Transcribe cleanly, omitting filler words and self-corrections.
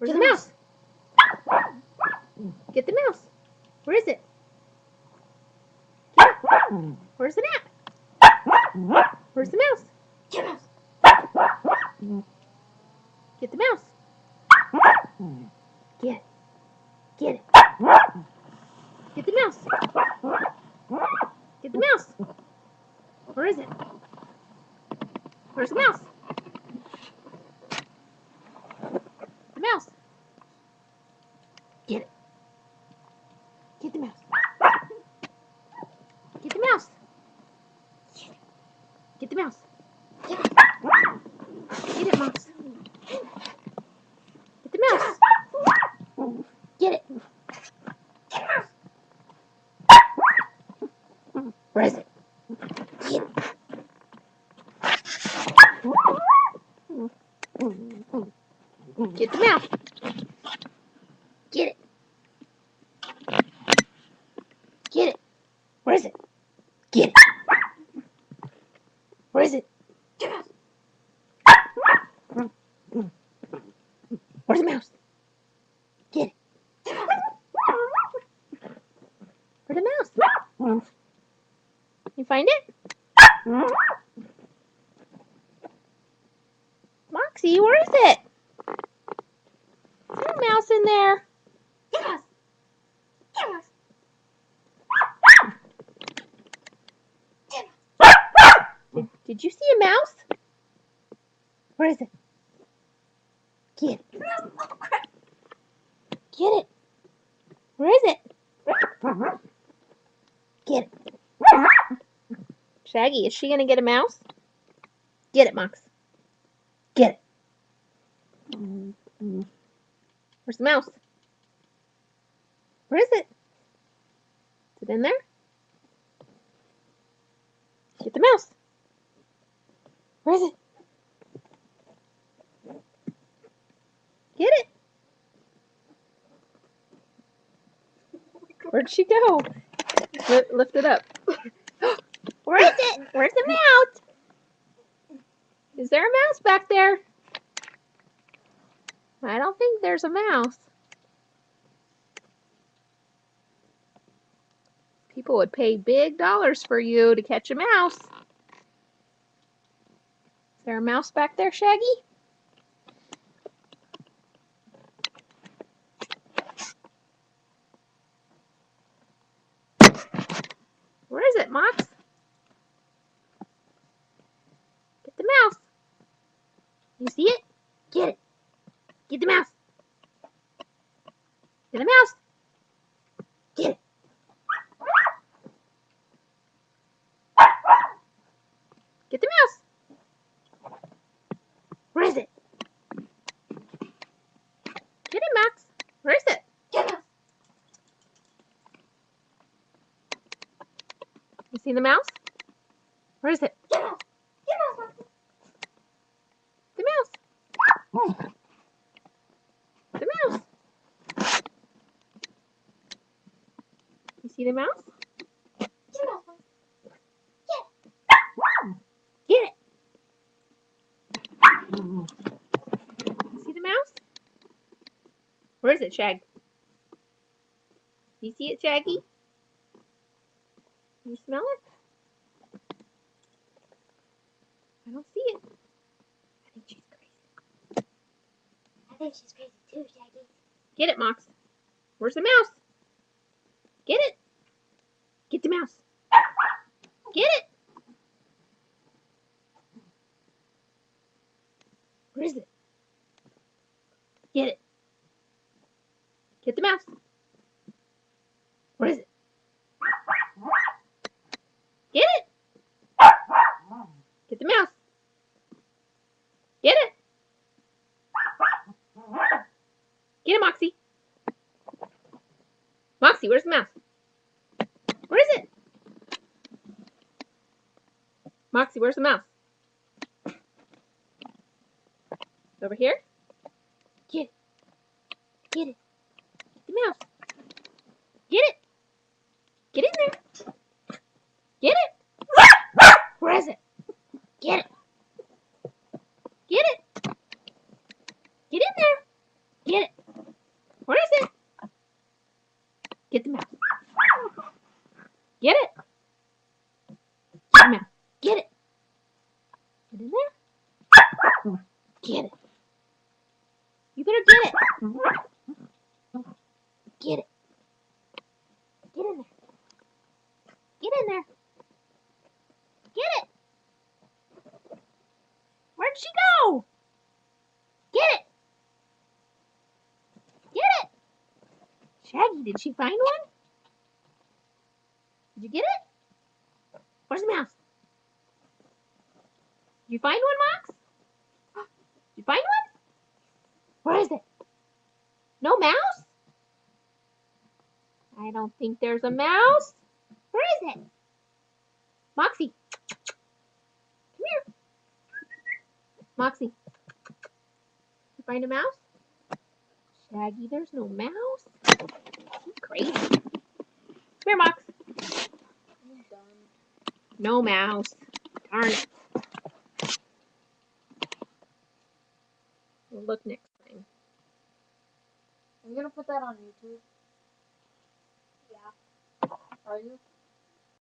Where's the mouse? Get the mouse. Where is it? Get it. Where's the gnat? Where's the mouse? Get the mouse. Get the mouse. Get it. Get it. Get the mouse. Get the mouse. Where is it? Where's the mouse? The mouse. Get it. Get the mouse. Get the mouse. Get the mouse. Get it. Get it, mouse. Get the mouse. Get it. Where is it? Get it. Get the mouse. Get it. Get it. Where is it? Get it. Where is it? Get it. Where's the mouse? Get it. Where's the mouse? You find it? Moxie, where is it? Is there a mouse in there? Yes. Yes. Did you see a mouse? Where is it? Get it. Get it. Where is it? Get it. Shaggy, is she going to get a mouse? Get it, Mox. Get it. Where's the mouse? Where is it? Is it in there? Get the mouse. Where is it? Get it. Where'd she go? Lift it up. Where is it? Where's the mouse? Is there a mouse back there? I don't think there's a mouse. People would pay big dollars for you to catch a mouse. Is there a mouse back there, Shaggy? Where is it, Mox? Get the mouse. You see it? Get it. Get the mouse. Get the mouse. Get it. Get the mouse. Where is it? Get it, Max. Where is it? Get it. You see the mouse? Where is it? Get it. Get it. The mouse. The mouse. You see the mouse? Get it. See the mouse? Where is it, Shag? You see it, Shaggy? Can you smell it? I don't see it. I think she's crazy. I think she's crazy too, Shaggy. Get it, Mox. Where's the mouse? Get it. Get the mouse. Get it. Where is it? Get it. Get the mouse. Where is it? Get it. Get the mouse. Get it. Get it, Moxie. Moxie, where's the mouse? Where is it? Moxie, where's the mouse? Over here? Get it. Get it. Get the mouse. Get it. Get in there. Get it. Where is it? Get it. Get it. Get in there. Get it. Get the mouse. Get it. Get the mouse. Get it. Get in there. Get it. You better get it. Get it. Get in there. Get in there. Get it. Where'd she go? Get it. Get it. Shaggy, did she find one? Did you get it? Where's the mouse? Did you find one, Mox? Did you find one? Where is it? No mouse? I don't think there's a mouse. Where is it? Moxie. Come here. Moxie. You find a mouse? Shaggy, there's no mouse. He's crazy. Come here, Mox. I'm done. No mouse. Darn it. We'll look next time. I'm gonna put that on YouTube. Yeah. Are you?